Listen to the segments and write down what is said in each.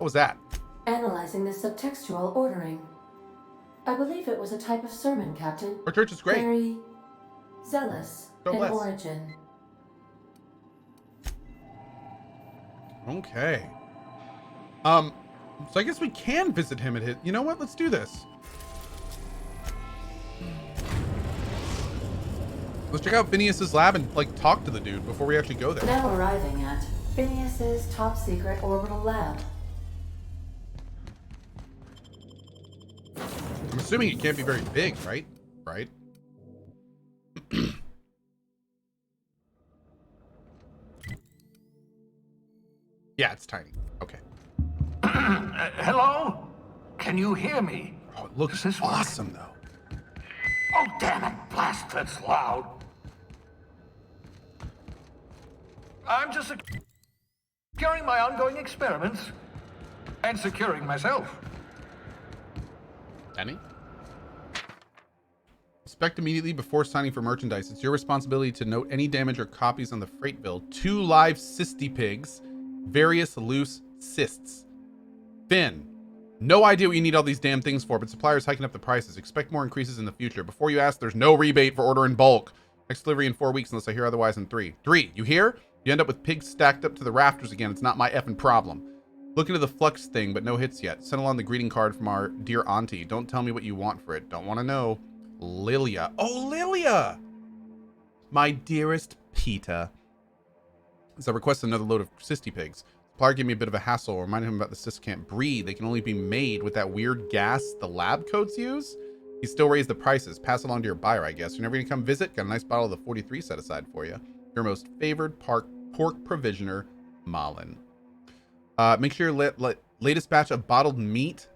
What was that? Analyzing the subtextual ordering. I believe it was a type of sermon, Captain. Our church is great. Very zealous God in bless. origin. Okay. So I guess we can visit him at his... You know what? Let's do this. Let's check out Phineas's lab and, like, talk to the dude before we actually go there. Now arriving at Phineas's top secret orbital lab. I'm assuming it can't be very big, right? Right? Yeah, it's tiny. Okay. Hello? Can you hear me? Oh, it looks Does this work? awesome, though. Oh, damn it. Blast, that's loud. I'm just securing my ongoing experiments and securing myself. Any? Inspect immediately before signing for merchandise. It's your responsibility to note any damage or copies on the freight bill. 2 live cysty pigs. Various loose cysts. Finn. No idea what you need all these damn things for, but suppliers hiking up the prices. Expect more increases in the future. Before you ask, there's no rebate for order in bulk. Next delivery in 4 weeks unless I hear otherwise in 3. 3. You hear? You end up with pigs stacked up to the rafters again. It's not my effing problem. Look into the flux thing, but no hits yet. Send along the greeting card from our dear auntie. Don't tell me what you want for it. Don't want to know. Lilia. Oh, Lilia! My dearest Peter. As I request another load of cysty pigs. Supplier gave me a bit of a hassle. Reminded him about the cysts can't breathe. They can only be made with that weird gas the lab coats use. He still raised the prices. Pass along to your buyer, I guess. You're never gonna come visit? Got a nice bottle of the 43 set aside for you. Your most favored pork provisioner, Malin. Make sure your latest batch of bottled meat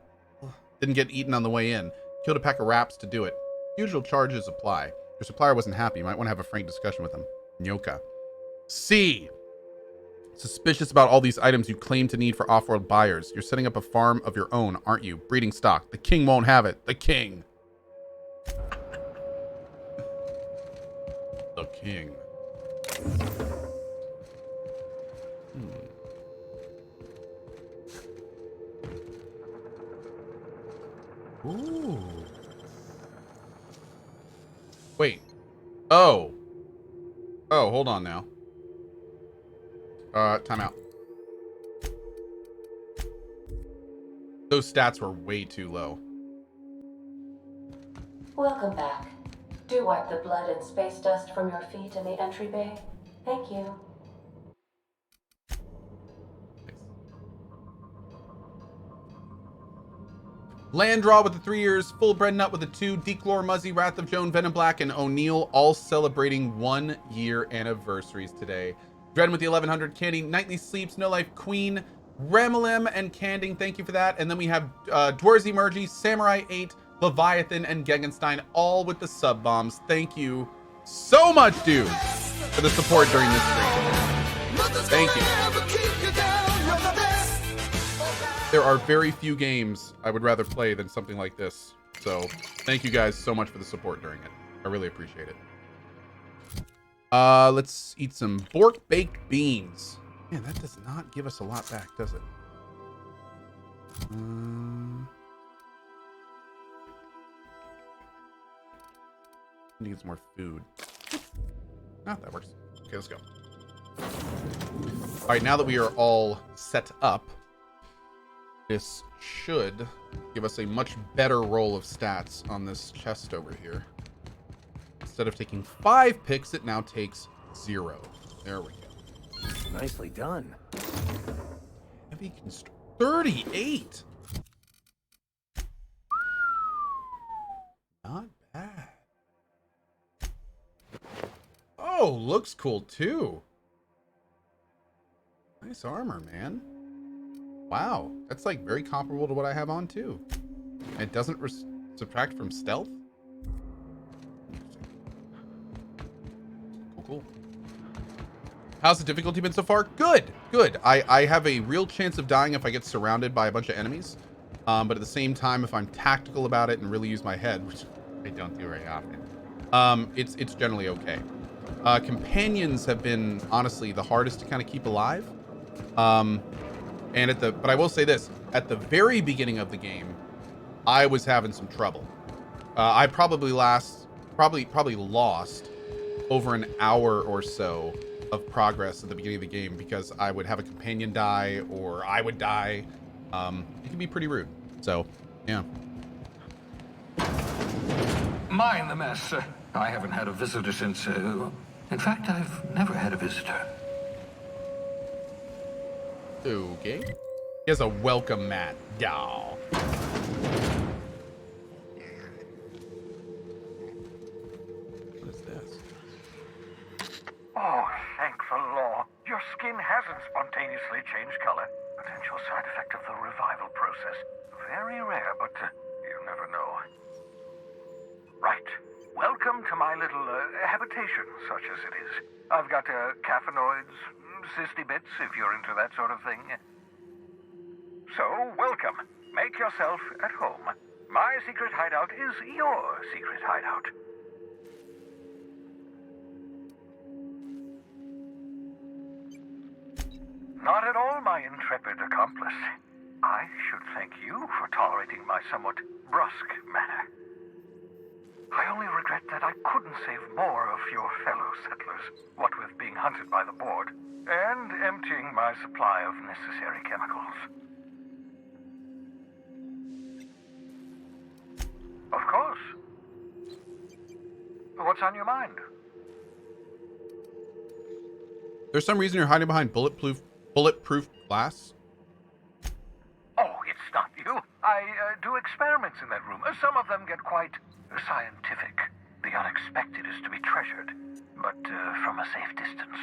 didn't get eaten on the way in. Killed a pack of wraps to do it. Usual charges apply. Your supplier wasn't happy. You might want to have a frank discussion with him. Nyoka. C. Suspicious about all these items you claim to need for off-world buyers. You're setting up a farm of your own, aren't you? Breeding stock. The king won't have it. The king. The king. Ooh. Wait. Oh. Oh, hold on now. Time out. Those stats were way too low. Welcome back. Do wipe the blood and space dust from your feet in the entry bay. Thank you. Landraw with the 3 years, Full Bred Nut with the 2, Declore Muzzy, Wrath of Joan, Venom Black, and O'Neill all celebrating 1 year anniversaries today. Dren with the 1100, Candy, Nightly Sleeps, No Life Queen, Ramalem, and Canding, thank you for that. And then we have Dwarzy Mergy, Samurai 8, Leviathan, and Gegenstein, all with the sub bombs. Thank you so much, dude, for the support during this stream. Thank you. There are very few games I would rather play than something like this. So thank you guys so much for the support during it. I really appreciate it. Let's eat some Bork baked beans. Man, that does not give us a lot back, does it? Need to get some more food. Ah, that works. Okay, let's go. All right, now that we are all set up, this should give us a much better roll of stats on this chest over here. Instead of taking 5 picks, it now takes 0. There we go. Nicely done. Heavy 38. Not bad. Oh, looks cool too. Nice armor, man. Wow, that's like very comparable to what I have on too. It doesn't subtract from stealth. Cool. How's the difficulty been so far? Good, good. I have a real chance of dying if I get surrounded by a bunch of enemies. But at the same time, if I'm tactical about it and really use my head, which I don't do very often, it's generally okay. Companions have been honestly the hardest to kind of keep alive. And but I will say this, at the very beginning of the game, I was having some trouble. I probably lost over an hour or so of progress at the beginning of the game because I would have a companion die or I would die. It can be pretty rude. So, yeah. Mind the mess. I haven't had a visitor since, in fact, I've never had a visitor. Okay. He has a welcome mat. Yeah. What is this? Oh, thank the law. Your skin hasn't spontaneously changed color. Potential side effect of the revival process. Very rare, but you never know. Right. Welcome to my little habitation, such as it is. I've got caffeinoids, cysty bits, if you're into that sort of thing. So, welcome. Make yourself at home. My secret hideout is your secret hideout. Not at all, my intrepid accomplice. I should thank you for tolerating my somewhat brusque manner. I only regret that I couldn't save more of your fellow settlers, what with being hunted by the board, and emptying my supply of necessary chemicals. Of course. What's on your mind? There's some reason you're hiding behind bulletproof glass? Oh, it's not you. I do experiments in that room. Some of them get quite scientific. The unexpected is to be treasured, but from a safe distance.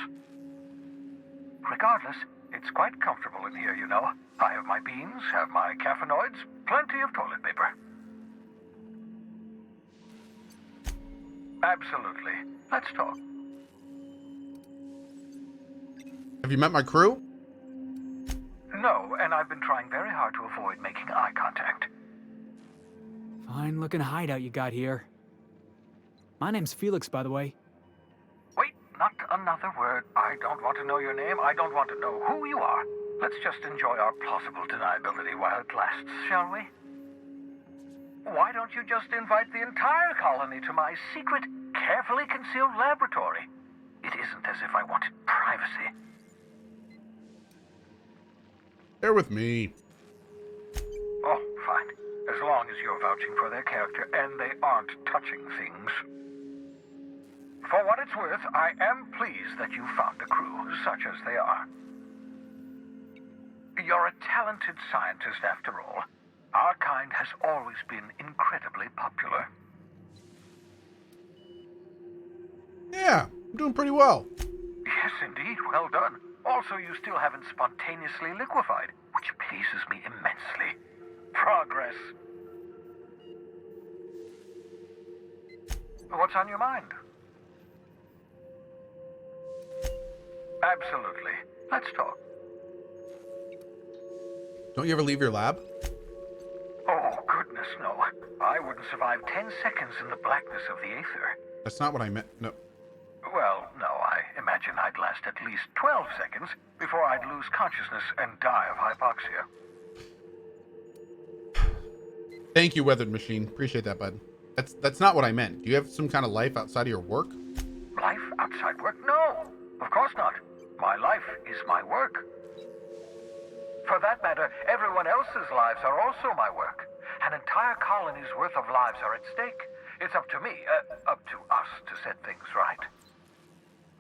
Regardless, it's quite comfortable in here, you know. I have my beans, have my caffeinoids, plenty of toilet paper. Absolutely. Let's talk. Have you met my crew? No, and I've been trying very hard to avoid making eye contact. Fine looking hideout you got here. My name's Felix, by the way. Wait, not another word. I don't want to know your name. I don't want to know who you are. Let's just enjoy our plausible deniability while it lasts, shall we? Why don't you just invite the entire colony to my secret, carefully concealed laboratory? It isn't as if I wanted privacy. Bear with me. Oh, fine. As long as you're vouching for their character and they aren't touching things. For what it's worth, I am pleased that you found a crew, such as they are. You're a talented scientist, after all. Our kind has always been incredibly popular. Yeah, I'm doing pretty well. Yes, indeed. Well done. Also, you still haven't spontaneously liquefied, which pleases me immensely. Progress. What's on your mind? Absolutely. Let's talk. Don't you ever leave your lab? Oh, goodness, no. I wouldn't survive 10 seconds in the blackness of the aether. That's not what I meant. No. Well, no, I imagine I'd last at least 12 seconds before I'd lose consciousness and die of hypoxia. Thank you, Weathered Machine. Appreciate that, bud. That's not what I meant. Do you have some kind of life outside of your work? Life outside work? No, of course not. My life is my work. For that matter, everyone else's lives are also my work. An entire colony's worth of lives are at stake. It's up to me, up to us to set things right.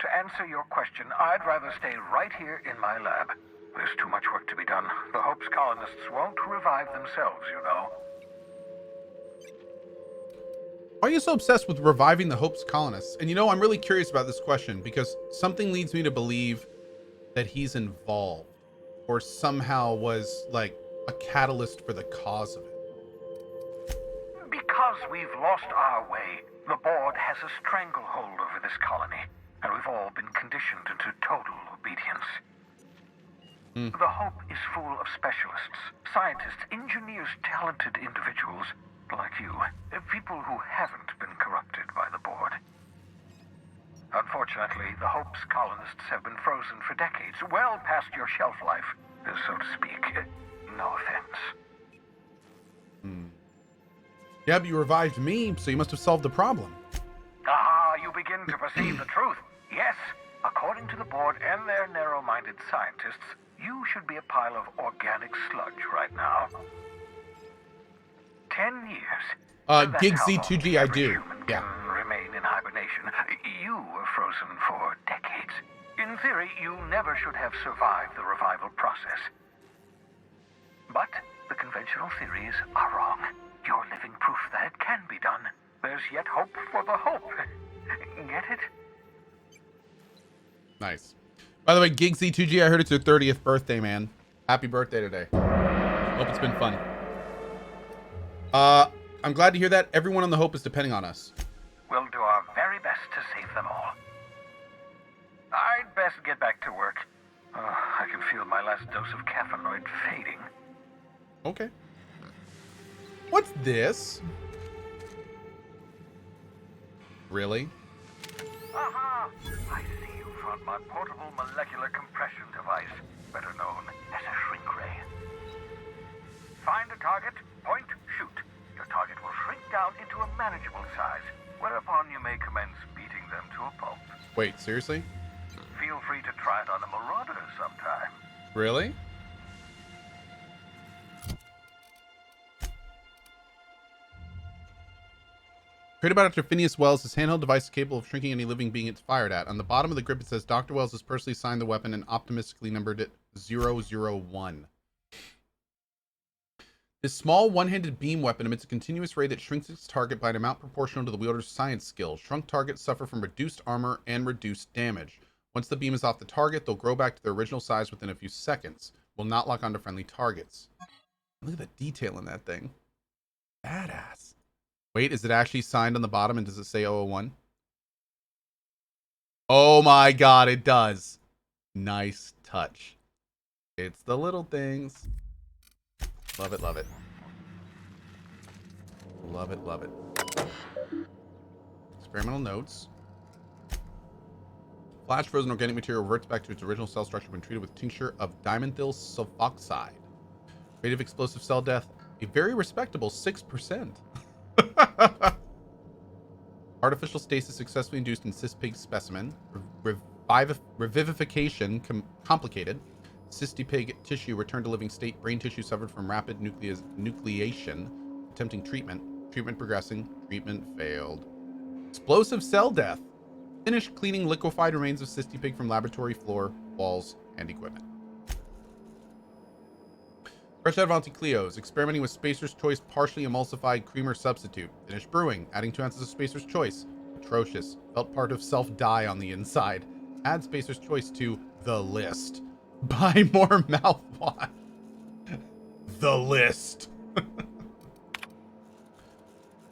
To answer your question, I'd rather stay right here in my lab. There's too much work to be done. The Hope's colonists won't revive themselves, you know. Why are you so obsessed with reviving the Hope's colonists? And you know, I'm really curious about this question because something leads me to believe that he's involved or somehow was like a catalyst for the cause of it. Because we've lost our way, the board has a stranglehold over this colony, and we've all been conditioned into total obedience. The Hope is full of specialists, scientists, engineers, talented individuals like you, people who haven't been corrupted by the board. Unfortunately, the Hope's colonists have been frozen for decades, well past your shelf life. so to speak. No offense. Yeah, but you revived me, so you must have solved the problem. Ah, you begin to perceive the truth. Yes, according to the board and their narrow-minded scientists, you should be a pile of organic sludge right now. 10 years. Gig That's how long Z2G, the I average do. human Yeah. can remain in hibernation. You were frozen for decades. In theory, you never should have survived the revival process. But the conventional theories are wrong. You're living proof that it can be done. There's yet hope for the hope. Get it? Nice. By the way, Gig Z2G, I heard it's your 30th birthday, man. Happy birthday today. Hope it's been fun. I'm glad to hear that. Everyone on the Hope is depending on us. We'll do our very best to save them all. I'd best get back to work. I can feel my last dose of caffeinoid fading. Okay. What's this? Really? Aha! I see you found my portable molecular compression device, better known as a shrink ray. Find a target, point, shoot. Your target will shrink down into a manageable size, whereupon you may commence beating them to a pulp. Wait, seriously? Feel free to try it on a marauder sometime. Really? Created by Dr. Phineas Wells, this handheld device is capable of shrinking any living being it's fired at. On the bottom of the grip, it says Dr. Wells has personally signed the weapon and optimistically numbered it 001. This small one-handed beam weapon emits a continuous ray that shrinks its target by an amount proportional to the wielder's science skill. Shrunk targets suffer from reduced armor and reduced damage. Once the beam is off the target, they'll grow back to their original size within a few seconds. Will not lock onto friendly targets. Look at the detail in that thing. Badass. Wait, is it actually signed on the bottom and does it say 001? Oh my god, it does. Nice touch. It's the little things. Love it, love it. Love it, love it. Experimental notes. Flash frozen organic material reverts back to its original cell structure when treated with tincture of dimethyl sulfoxide. Rate of explosive cell death, a very respectable 6%. Artificial stasis successfully induced in cyst-pig specimen. Revivification complicated. Cysty pig tissue returned to living state. Brain tissue suffered from rapid nucleation. Attempting treatment. Treatment progressing. Treatment failed. Explosive cell death. Finished cleaning liquefied remains of Cysty pig from laboratory floor, walls, and equipment. Fresh out of Auntie Cleo's. Experimenting with Spacer's Choice partially emulsified creamer substitute. Finished brewing. Adding 2 ounces of Spacer's Choice. Atrocious. Felt part of self die on the inside. Add Spacer's Choice to the list. Buy more mouthwash. The list.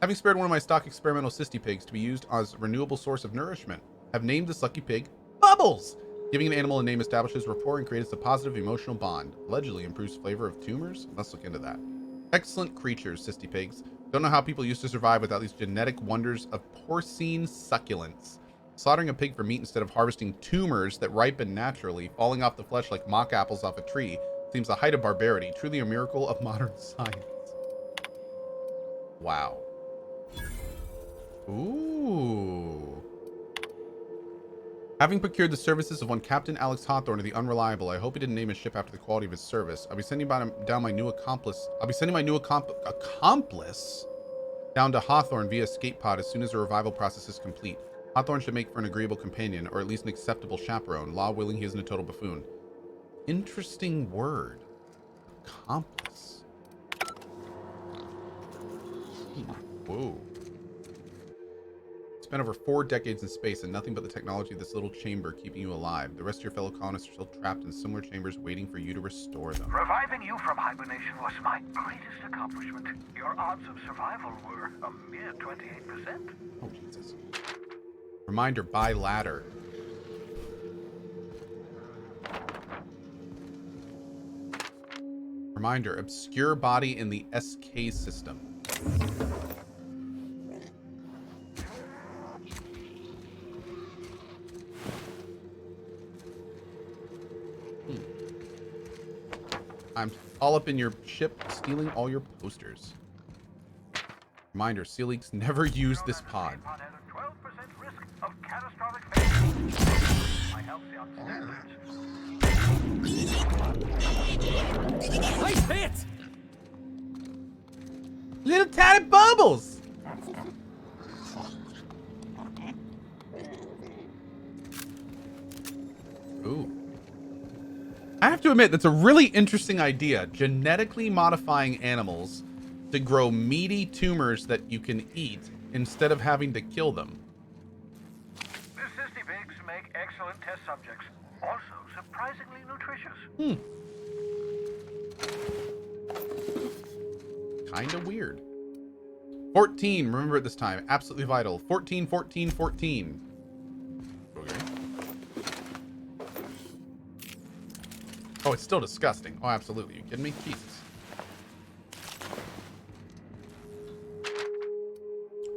Having spared one of my stock experimental cysty pigs to be used as a renewable source of nourishment, have named this lucky pig Bubbles. Giving an animal a name establishes rapport and creates a positive emotional bond. Allegedly improves flavor of tumors. Let's look into that. Excellent creatures, cysty pigs. Don't know how people used to survive without these genetic wonders of porcine succulents. Slaughtering a pig for meat instead of harvesting tumors that ripen naturally, falling off the flesh like mock apples off a tree, seems the height of barbarity. Truly a miracle of modern science. Wow. Ooh. Having procured the services of one Captain Alex Hawthorne of the Unreliable, I hope he didn't name his ship after the quality of his service. I'll be sending down my new accomplice. Accomplice down to Hawthorne via escape pod as soon as the revival process is complete. Hawthorne should make for an agreeable companion, or at least an acceptable chaperone. Law willing, he isn't a total buffoon. Interesting word. Accomplice. Whoa. Spent over 4 decades in space and nothing but the technology of this little chamber keeping you alive. The rest of your fellow colonists are still trapped in similar chambers waiting for you to restore them. Reviving you from hibernation was my greatest accomplishment. Your odds of survival were a mere 28%. Oh, Jesus. Reminder, buy ladder. Reminder, obscure body in the SK system. I'm all up in your ship, stealing all your posters. Reminder, Sea Leaks never use this pod. 12% risk of catastrophic failure. My health on standards. Nice hit! Little tiny bubbles! Ooh. I have to admit, that's a really interesting idea. Genetically modifying animals to grow meaty tumors that you can eat instead of having to kill them. The cysty pigs make excellent test subjects. Also surprisingly nutritious. Kinda weird. 14, remember at this time. Absolutely vital. 14, 14, 14. Okay. Oh, it's still disgusting. Oh, absolutely. You kidding me? Jesus.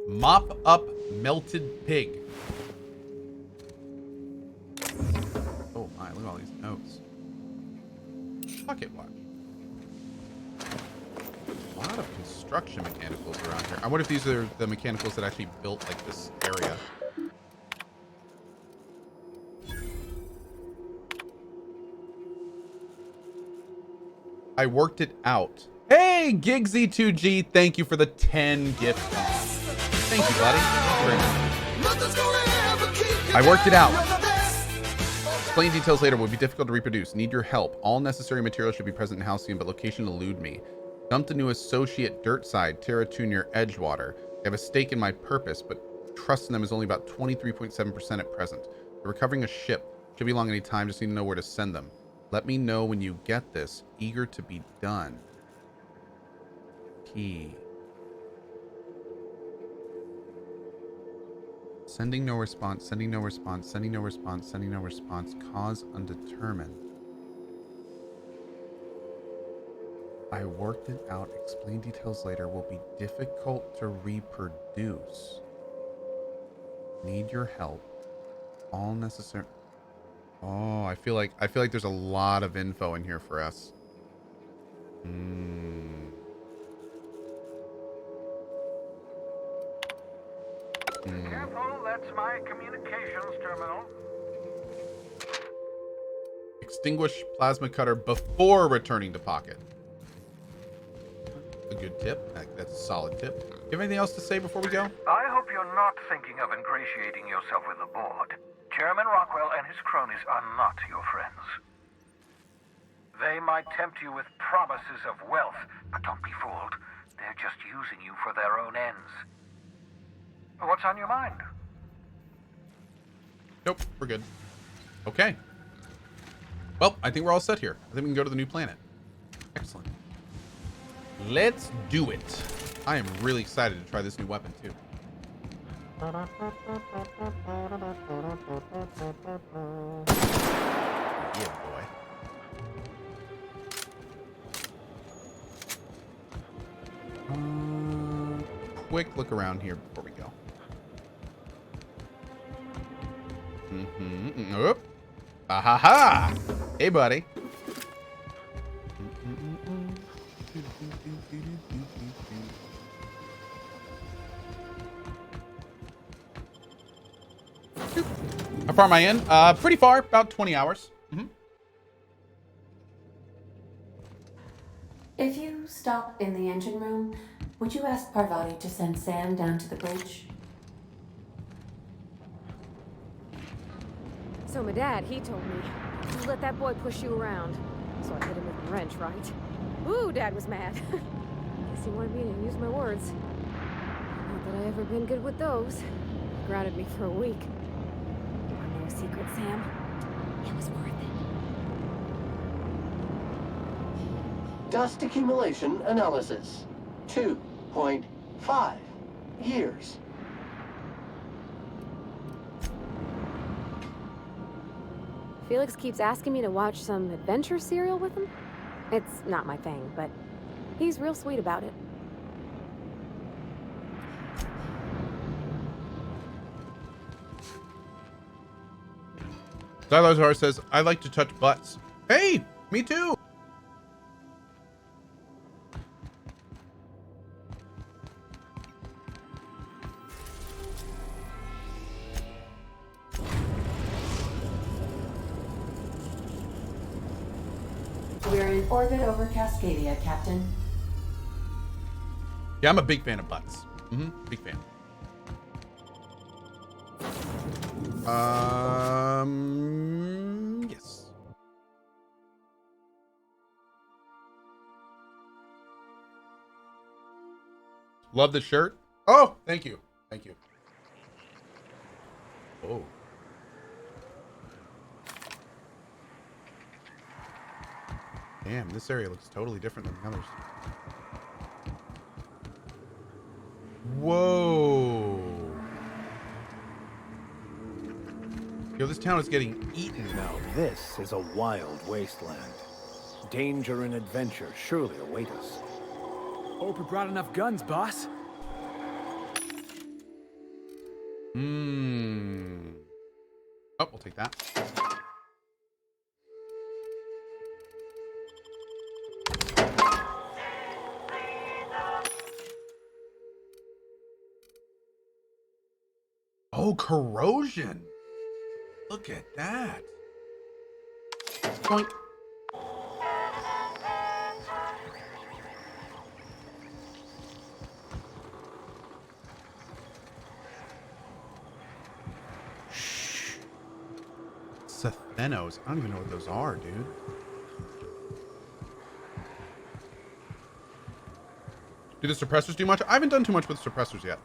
Mop up melted pig. Oh my, look at all these notes. Pocket watch. A lot of construction mechanicals around here. I wonder if these are the mechanicals that actually built like this area. I worked it out. Hey, Gigsy2G, thank you for the 10 gift cards. Thank you, buddy. Thank you very much. I worked it out. Explain details later. Will be difficult to reproduce. Need your help. All necessary materials should be present in Halcyon, but location elude me. Dumped a new associate dirt side, Terra 2 near Edgewater. I have a stake in my purpose, but trust in them is only about 23.7% at present. They're recovering a ship. Should be long any time. Just need to know where to send them. Let me know when you get this. Eager to be done. Key. Sending no response, sending no response, sending no response, sending no response. Cause undetermined. I worked it out. Explain details later. Will be difficult to reproduce. Need your help. All necessary. Oh, I feel like there's a lot of info in here for us. Careful, that's my communications terminal. Extinguish plasma cutter before returning to pocket. A good tip. That's a solid tip. You have anything else to say before we go? I hope you're not thinking of ingratiating yourself with the board. Chairman Rockwell and his cronies are not your friends. They might tempt you with promises of wealth, but don't be fooled. They're just using you for their own ends. What's on your mind? Nope, we're good. Okay. Well, I think we're all set here. I think we can go to the new planet. Excellent. Let's do it. I am really excited to try this new weapon, too. Yeah, boy. Quick look around here before we go. Oop. Ha! Hey, buddy. How far am I in? Pretty far, about 20 hours. If you stop in the engine room, would you ask Parvati to send Sam down to the bridge? So my dad, he told me, you let that boy push you around. So I hit him with a wrench, right? Ooh, Dad was mad. Guess he wanted me to use my words. Not that I ever been good with those. Grounded me for a week. No secret, Sam. It was worth it. Dust accumulation analysis. 2.5 years. Felix keeps asking me to watch some adventure serial with him. It's not my thing, but he's real sweet about it. Xylozar says, I like to touch butts. Hey, me too. We're in orbit over Cascadia, Captain. Yeah, I'm a big fan of butts. Big fan. Yes. Love the shirt. Oh, thank you. Thank you. Oh. Damn, this area looks totally different than the others. Whoa. Yo, this town is getting eaten. Now this is a wild wasteland. Danger and adventure surely await us. Hope we brought enough guns, boss. Oh, we'll take that. Oh, corrosion. Look at that. Boink. Shh. Sathenos. I don't even know what those are, dude. Do the suppressors do much? I haven't done too much with the suppressors yet.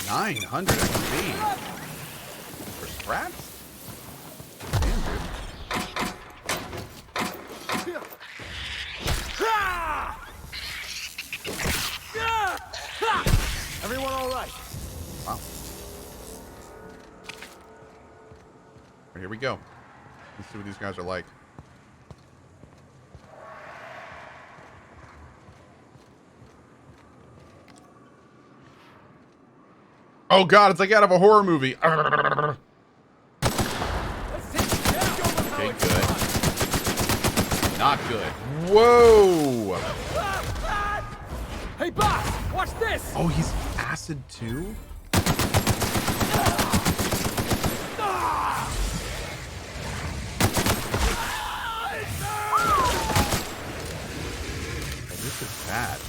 900 XP for scraps? Damn, dude. Everyone all right? Wow. Here we go. Let's see what these guys are like. Oh god, it's like out of a horror movie. Okay, good. Not good. Whoa! Hey, boss! Watch this! Oh, he's acid too? Oh, this is bad, man.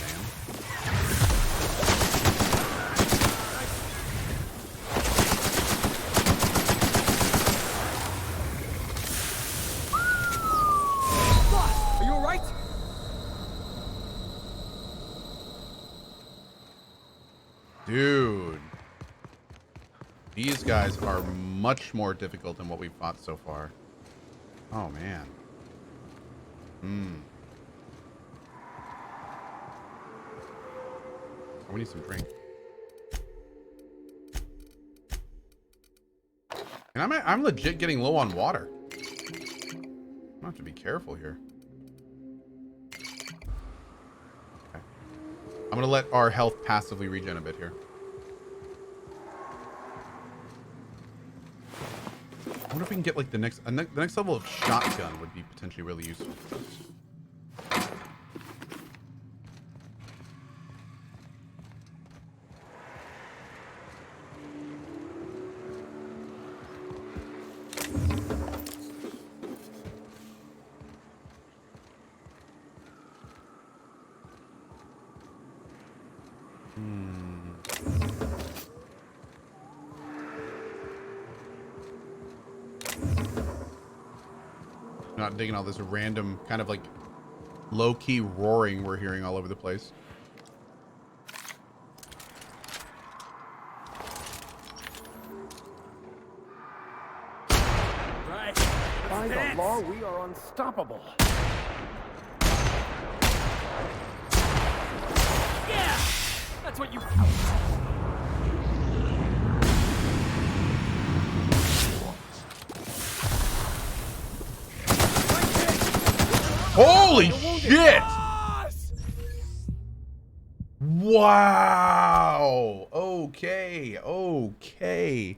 Dude, these guys are much more difficult than what we've fought so far. Oh, man. Oh, we need some drink. And I'm legit getting low on water. I have to be careful here. I'm gonna let our health passively regen a bit here. I wonder if we can get like the next level of shotgun would be potentially really useful for us. Not digging all this random kind of like low-key roaring we're hearing all over the place. Right. By the law, we are unstoppable. Yeah! That's what you... Holy shit! Wow. Okay. Okay.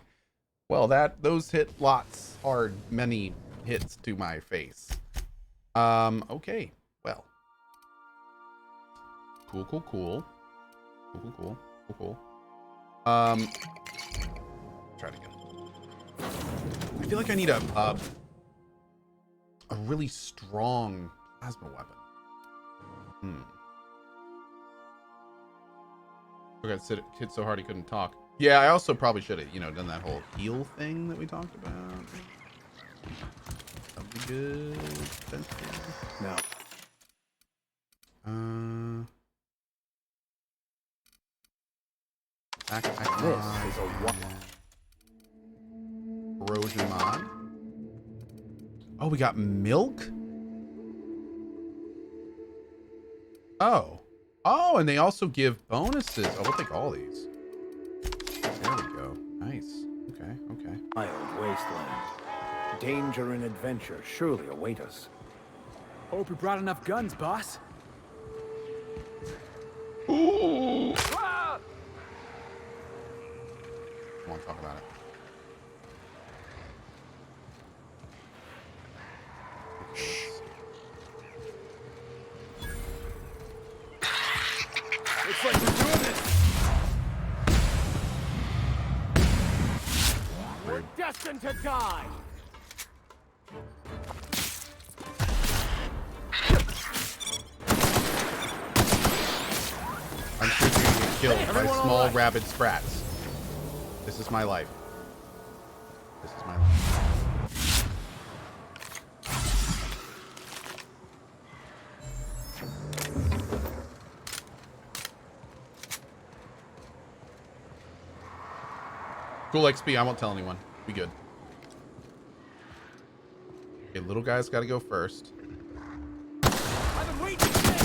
Well, those hit lots are many hits to my face. Okay. Well. Cool. I feel like I need a really strong plasma weapon. I got hit so hard he couldn't talk. Yeah, I also probably should have, done that whole heal thing that we talked about. That'd be good. No. Backpack This mod. is a Corrosion mod. Oh, we got milk? Oh. Oh, and they also give bonuses. Oh, we'll take all these. There we go. Nice. Okay, okay. wild wasteland. Danger and adventure surely await us. Hope you brought enough guns, boss. Ooh. I want to talk about it. Looks like we're doing this. We're destined to die. I'm sure you're gonna get killed by small rabid sprats. This is my life. This is my life. Cool XP, I won't tell anyone. Be good. Okay, little guy's gotta go first. I've been waiting for this.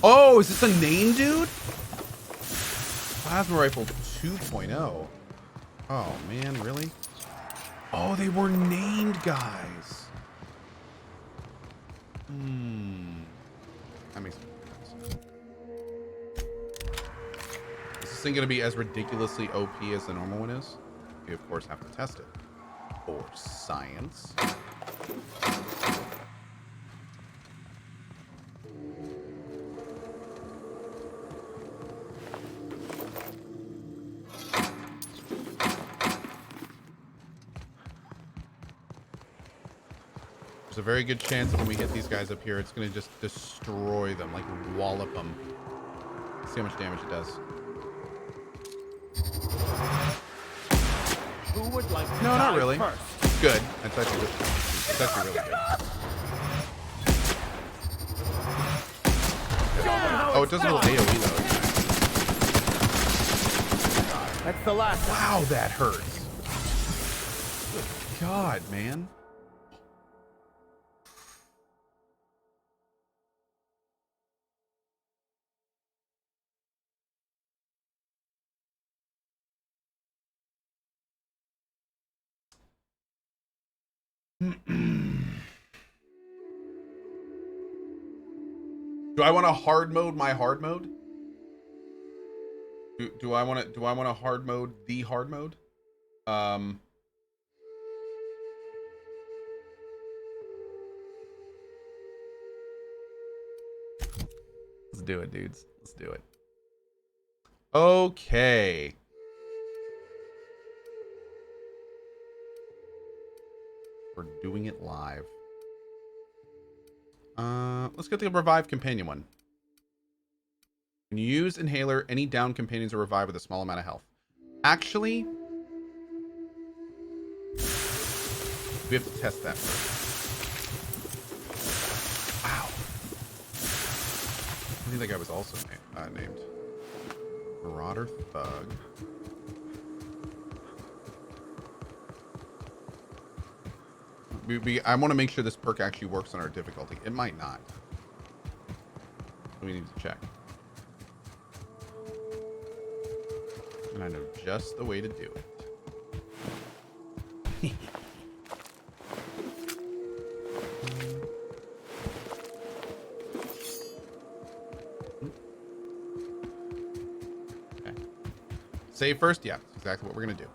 Oh, is this a name, dude? Plasma rifle 2.0. Oh, man, really? Oh, they were named guys. That makes sense. Is this thing going to be as ridiculously OP as the normal one is? We, of course, have to test it. For science. There's a very good chance that when we hit these guys up here, it's going to just destroy them, like wallop them. See how much damage it does. Who would like to No, not die really. first? Good. That's actually good. It's actually really good. Oh, it does a little AoE though. That's the last. Wow, that hurts. Good God, man. Do I want to hard mode my hard mode? Do I want to hard mode the hard mode? Let's do it, dudes. Let's do it. Okay. We're doing it live. Let's get the revive companion one. When you use inhaler, any down companions are revived with a small amount of health. Actually, we have to test that first. Wow. I think that guy was also named Marauder Thug. I want to make sure this perk actually works on our difficulty. It might not. We need to check. And I know just the way to do it. Okay. Save first? Yeah, that's exactly what we're going to do.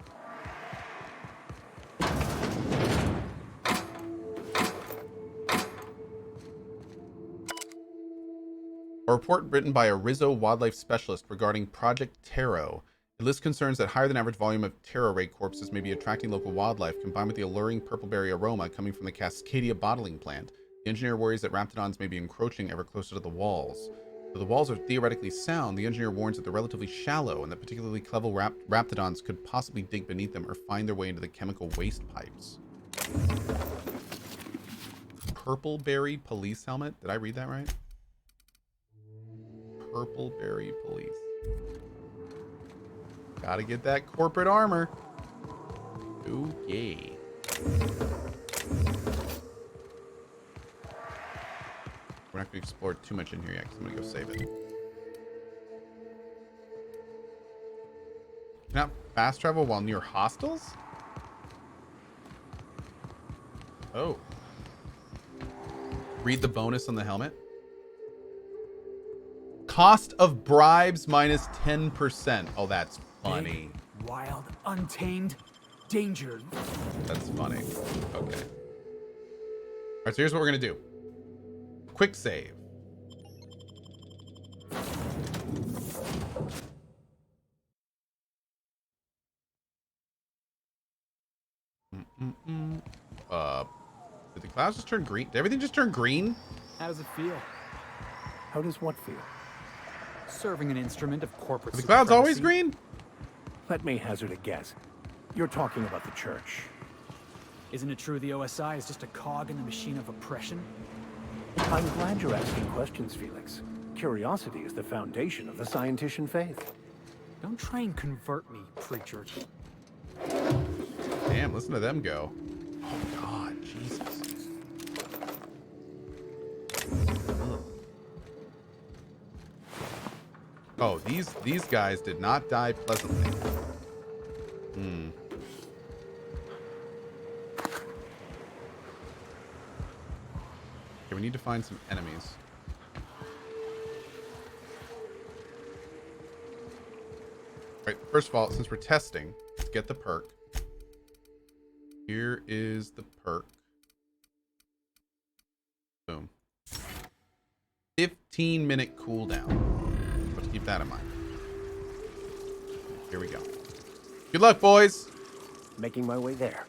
A report written by a Rizzo wildlife specialist regarding Project Taro. It lists concerns that higher than average volume of taro ray corpses may be attracting local wildlife, combined with the alluring purpleberry aroma coming from the Cascadia bottling plant. The engineer worries that raptidons may be encroaching ever closer to the walls. Though the walls are theoretically sound, the engineer warns that they're relatively shallow and that particularly clever raptidons could possibly dig beneath them or find their way into the chemical waste pipes. Purpleberry police helmet? Did I read that right? Purpleberry police. Gotta get that corporate armor. Ooh, yay. We're not going to explore too much in here yet because I'm going to go save it. Cannot fast travel while near hostiles? Oh. Read the bonus on the helmet. Cost of bribes minus 10%. Oh, that's funny. Big, wild, untamed, danger. That's funny. Okay. All right, so here's what we're going to do. Quick save. Did the clouds just turn green? Did everything just turn green? How does it feel? How does what feel? Serving an instrument of corporate Are the clouds always supremacy? green? Let me hazard a guess. You're talking about the church. Isn't it true the OSI is just a cog in the machine of oppression? I'm glad you're asking questions, Felix. Curiosity is the foundation of the scientician faith. Don't try and convert me, preacher. Damn, listen to them go. Oh, God, Jesus. Ugh. Oh, these guys did not die pleasantly. Hmm. Okay, we need to find some enemies. Alright, first of all, since we're testing, let's get the perk. Here is the perk. Boom. 15-minute cooldown. Let's keep that in mind. Here we go. Good luck, boys. Making my way there.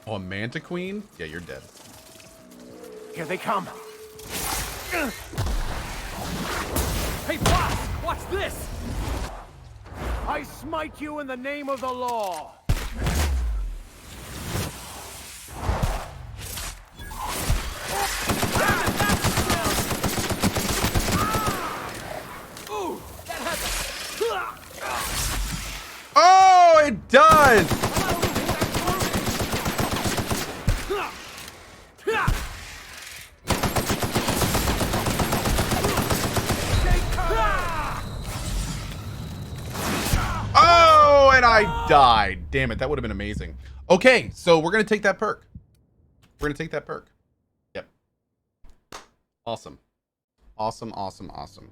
Oh, a Manta Queen? Yeah, you're dead. Here they come. Hey, boss! Watch this! I smite you in the name of the law. Oh, it does! Oh, and I died. Damn it, that would have been amazing. Okay, so we're going to take that perk. We're going to take that perk. Yep. Awesome. Awesome, awesome, awesome.